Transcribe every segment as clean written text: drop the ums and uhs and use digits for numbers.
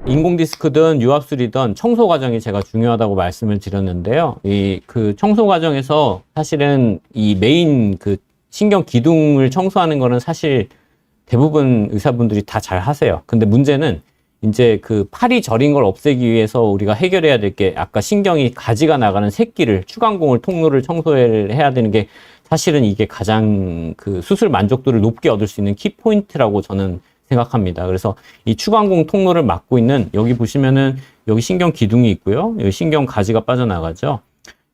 인공 디스크든 유압술이든 청소 과정이 제가 중요하다고 말씀을 드렸는데요. 그 청소 과정에서 사실은 이 메인 그 신경 기둥을 청소하는 거는 사실 대부분 의사분들이 다 잘 하세요. 근데 문제는 이제 그 팔이 저린 걸 없애기 위해서 우리가 해결해야 될 게 아까 신경이 가지가 나가는 새끼를 추간공을 통로를 청소를 해야 되는 게 사실은 이게 가장 그 수술 만족도를 높게 얻을 수 있는 키포인트라고 저는 생각합니다. 그래서 이 추간공 통로를 막고 있는 여기 보시면은 여기 신경 기둥이 있고요. 여기 신경 가지가 빠져나가죠.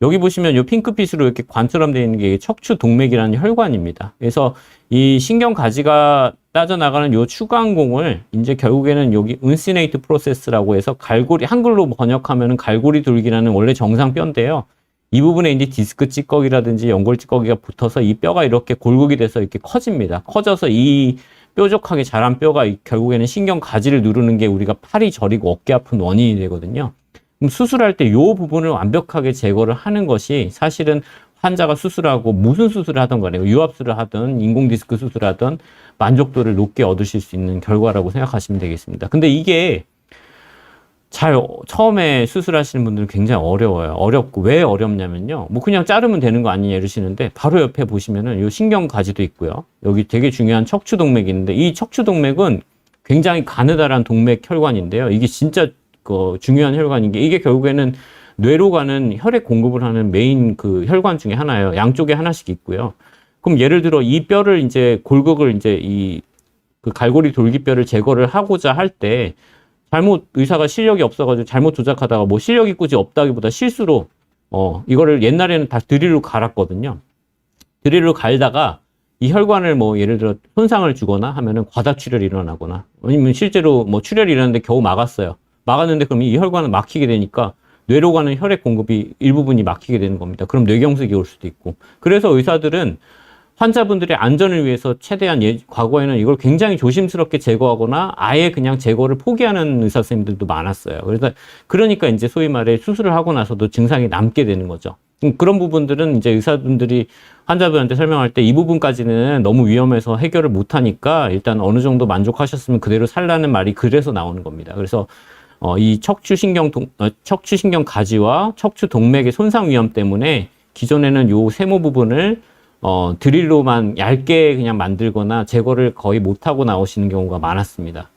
여기 보시면 이 핑크빛으로 이렇게 관처럼 되어 있는 게 척추 동맥이라는 혈관입니다. 그래서 이 신경 가지가 빠져나가는 이 추간공을 이제 결국에는 여기 운시네이트 프로세스라고 해서 갈고리, 한글로 번역하면은 갈고리 돌기라는 원래 정상 뼈인데요. 이 부분에 이제 디스크 찌꺼기라든지 연골 찌꺼기가 붙어서 이 뼈가 이렇게 골격이 돼서 이렇게 커집니다. 커져서 이 뾰족하게 자란 뼈가 결국에는 신경 가지를 누르는 게 우리가 팔이 저리고 어깨 아픈 원인이 되거든요. 그럼 수술할 때 이 부분을 완벽하게 제거를 하는 것이 사실은 환자가 수술하고 무슨 수술을 하던 간에 유압술을 하든 인공 디스크 수술을 하든 만족도를 높게 얻으실 수 있는 결과라고 생각하시면 되겠습니다. 근데 이게 처음에 수술하시는 분들은 굉장히 어려워요. 어렵고 왜 어렵냐면요. 뭐 그냥 자르면 되는 거 아니냐 이러시는데 바로 옆에 보시면은 요 신경 가지도 있고요. 여기 되게 중요한 척추 동맥이 있는데 이 척추 동맥은 굉장히 가느다란 동맥 혈관인데요. 이게 진짜 중요한 혈관인 게 이게 결국에는 뇌로 가는 혈액 공급을 하는 메인 그 혈관 중에 하나예요. 양쪽에 하나씩 있고요. 그럼 예를 들어 이 뼈를 이제 골격을 이제 이 그 갈고리 돌기뼈를 제거를 하고자 할 때 잘못 의사가 실력이 없어가지고 잘못 조작하다가 뭐 실력이 꾸지 없다기보다 실수로 이거를 옛날에는 다 드릴로 갈았거든요. 드릴로 갈다가 이 혈관을 뭐 예를 들어 손상을 주거나 하면은 과다 출혈이 일어나거나 아니면 실제로 뭐 출혈이 일어났는데 겨우 막았어요. 막았는데 그럼 이 혈관은 막히게 되니까 뇌로 가는 혈액 공급이 일부분이 막히게 되는 겁니다. 그럼 뇌경색이 올 수도 있고. 그래서 의사들은 환자분들의 안전을 위해서 최대한 과거에는 이걸 굉장히 조심스럽게 제거하거나 아예 그냥 제거를 포기하는 의사 선생님들도 많았어요. 그러니까 이제 소위 말해 수술을 하고 나서도 증상이 남게 되는 거죠. 그런 부분들은 이제 의사분들이 환자분한테 설명할 때 이 부분까지는 너무 위험해서 해결을 못 하니까 일단 어느 정도 만족하셨으면 그대로 살라는 말이 그래서 나오는 겁니다. 그래서 이 척추신경 가지와 척추 동맥의 손상 위험 때문에 기존에는 요 세모 부분을 드릴로만 얇게 그냥 만들거나 제거를 거의 못하고 나오시는 경우가 많았습니다.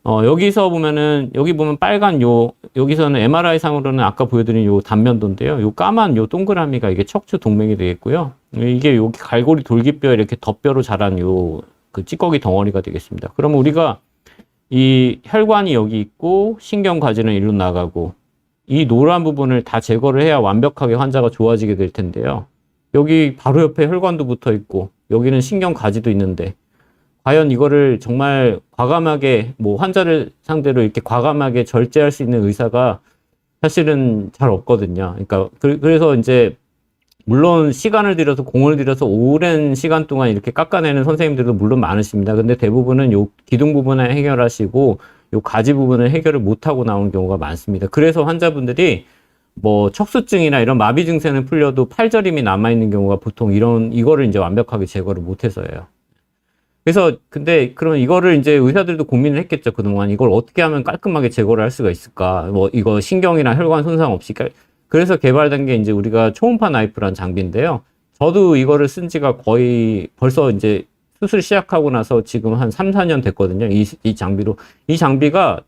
여기서 보면은, 여기 보면 빨간 여기서는 MRI 상으로는 아까 보여드린 요 단면도인데요. 요 까만 요 동그라미가 이게 척추 동맥이 되겠고요. 이게 여기 갈고리 돌기뼈 이렇게 덧뼈로 자란 그 찌꺼기 덩어리가 되겠습니다. 그러면 우리가 이 혈관이 여기 있고 신경 가지는 일로 나가고 이 노란 부분을 다 제거를 해야 완벽하게 환자가 좋아지게 될 텐데요. 여기 바로 옆에 혈관도 붙어 있고 여기는 신경 가지도 있는데 과연 이거를 정말 과감하게 뭐 환자를 상대로 이렇게 과감하게 절제할 수 있는 의사가 사실은 잘 없거든요. 그러니까 그래서 이제 물론 시간을 들여서 공을 들여서 오랜 시간 동안 이렇게 깎아내는 선생님들도 물론 많으십니다. 근데 대부분은 요 기둥 부분을 해결하시고 요 가지 부분을 해결을 못하고 나오는 경우가 많습니다. 그래서 환자분들이 뭐 척수증이나 이런 마비 증세는 풀려도 팔저림이 남아있는 경우가 보통 이거를 이제 완벽하게 제거를 못해서예요. 그래서 근데 그러면 이거를 이제 의사들도 고민을 했겠죠. 그동안 이걸 어떻게 하면 깔끔하게 제거를 할 수가 있을까? 뭐 이거 신경이나 혈관 손상 없이. 그래서 개발된 게 이제 우리가 초음파 나이프라는 장비인데요. 저도 이거를 쓴 지가 거의 벌써 이제 수술 시작하고 나서 지금 한 3, 4년 됐거든요. 이 장비로. 이 장비가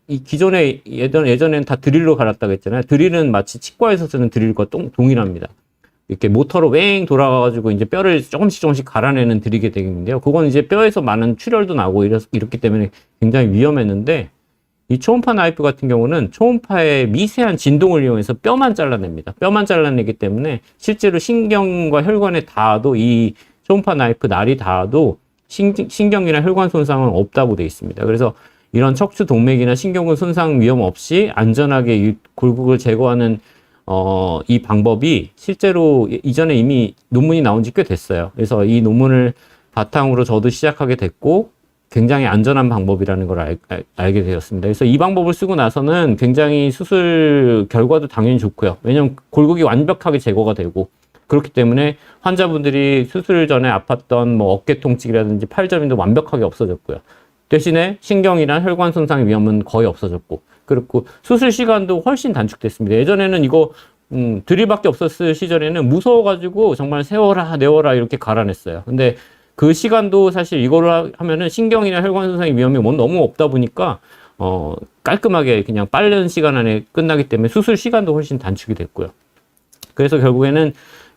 이 기존에 예전에는 다 드릴로 갈았다고 했잖아요. 드릴은 마치 치과에서 쓰는 드릴과 동일합니다. 이렇게 모터로 웽 돌아가가지고 이제 뼈를 조금씩 갈아내는 드리게 되겠는데요. 그건 이제 뼈에서 많은 출혈도 나고 이렇기 때문에 굉장히 위험했는데 이 초음파 나이프 같은 경우는 초음파의 미세한 진동을 이용해서 뼈만 잘라냅니다. 뼈만 잘라내기 때문에 실제로 신경과 혈관에 닿아도 이 초음파 나이프 날이 닿아도 신경이나 혈관 손상은 없다고 되어 있습니다. 그래서 이런 척추 동맥이나 신경근 손상 위험 없이 안전하게 이 골격을 제거하는 이 방법이 실제로 이전에 이미 논문이 나온 지 꽤 됐어요. 그래서 이 논문을 바탕으로 저도 시작하게 됐고 굉장히 안전한 방법이라는 걸 알게 되었습니다. 그래서 이 방법을 쓰고 나서는 굉장히 수술 결과도 당연히 좋고요. 왜냐하면 골격이 완벽하게 제거가 되고 그렇기 때문에 환자분들이 수술 전에 아팠던 뭐 어깨 통증이라든지 팔저림도 완벽하게 없어졌고요. 대신에 신경이나 혈관 손상의 위험은 거의 없어졌고, 그렇고 수술 시간도 훨씬 단축됐습니다. 예전에는 이거 들이밖에 없었을 시절에는 무서워가지고 정말 세워라 내워라 이렇게 갈아냈어요. 근데 그 시간도 사실 이거를 하면은 신경이나 혈관 손상의 위험이 너무 없다 보니까 깔끔하게 그냥 빠른 시간 안에 끝나기 때문에 수술 시간도 훨씬 단축이 됐고요. 그래서 결국에는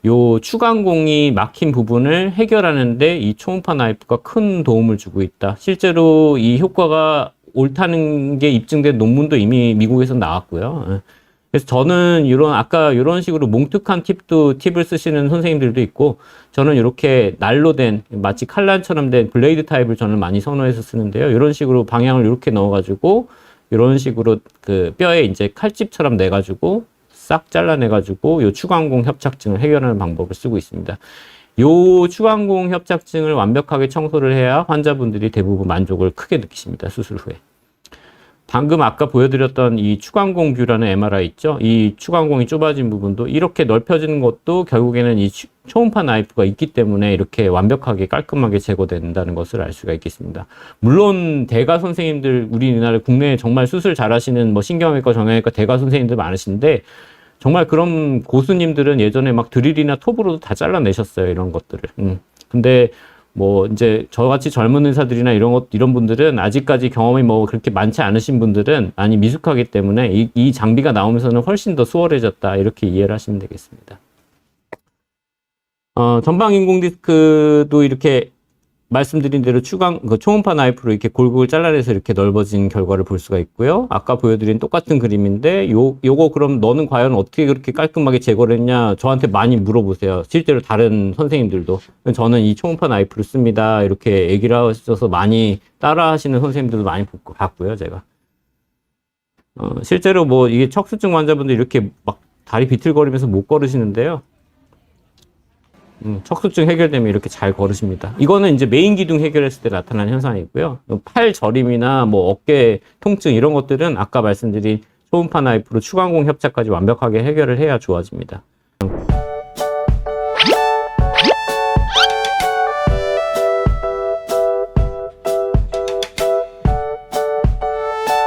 요 추간공이 막힌 부분을 해결하는데 이 초음파 나이프가 큰 도움을 주고 있다. 실제로 이 효과가 옳다는 게 입증된 논문도 이미 미국에서 나왔고요. 그래서 저는 아까 이런 식으로 뭉툭한 팁을 쓰시는 선생님들도 있고, 저는 이렇게 날로 된, 마치 칼날처럼 된 블레이드 타입을 저는 많이 선호해서 쓰는데요. 이런 식으로 방향을 이렇게 넣어가지고, 이런 식으로 그 뼈에 이제 칼집처럼 내가지고, 싹 잘라내가지고, 요 추간공 협착증을 해결하는 방법을 쓰고 있습니다. 요 추간공 협착증을 완벽하게 청소를 해야 환자분들이 대부분 만족을 크게 느끼십니다. 수술 후에. 방금 아까 보여드렸던 이 추간공 뷰라는 MRI 있죠? 이 추간공이 좁아진 부분도 이렇게 넓혀지는 것도 결국에는 이 초음파 나이프가 있기 때문에 이렇게 완벽하게 깔끔하게 제거된다는 것을 알 수가 있겠습니다. 물론 대가 선생님들, 우리나라 국내에 정말 수술 잘하시는 뭐 신경외과, 정형외과 대가 선생님들 많으신데, 정말 그런 고수님들은 예전에 막 드릴이나 톱으로도 다 잘라내셨어요. 이런 것들을. 근데 뭐 이제 저같이 젊은 의사들이나 이런 분들은 아직까지 경험이 뭐 그렇게 많지 않으신 분들은 많이 미숙하기 때문에 이 장비가 나오면서는 훨씬 더 수월해졌다, 이렇게 이해를 하시면 되겠습니다. 전방 인공 디스크도 이렇게 말씀드린 대로 초음파 나이프로 이렇게 골고루 잘라내서 이렇게 넓어진 결과를 볼 수가 있고요. 아까 보여드린 똑같은 그림인데, 요거 그럼 너는 과연 어떻게 그렇게 깔끔하게 제거를 했냐, 저한테 많이 물어보세요. 실제로 다른 선생님들도. 저는 이 초음파 나이프를 씁니다, 이렇게 얘기를 하셔서 많이 따라 하시는 선생님들도 많이 봤고요, 제가. 실제로 뭐 이게 척수증 환자분들 이렇게 막 다리 비틀거리면서 못 걸으시는데요. 척수증 해결되면 이렇게 잘 걸으십니다. 이거는 이제 메인 기둥 해결했을 때 나타나는 현상이고요. 팔 저림이나 뭐 어깨 통증 이런 것들은 아까 말씀드린 초음파 나이프로 추간공 협착까지 완벽하게 해결을 해야 좋아집니다.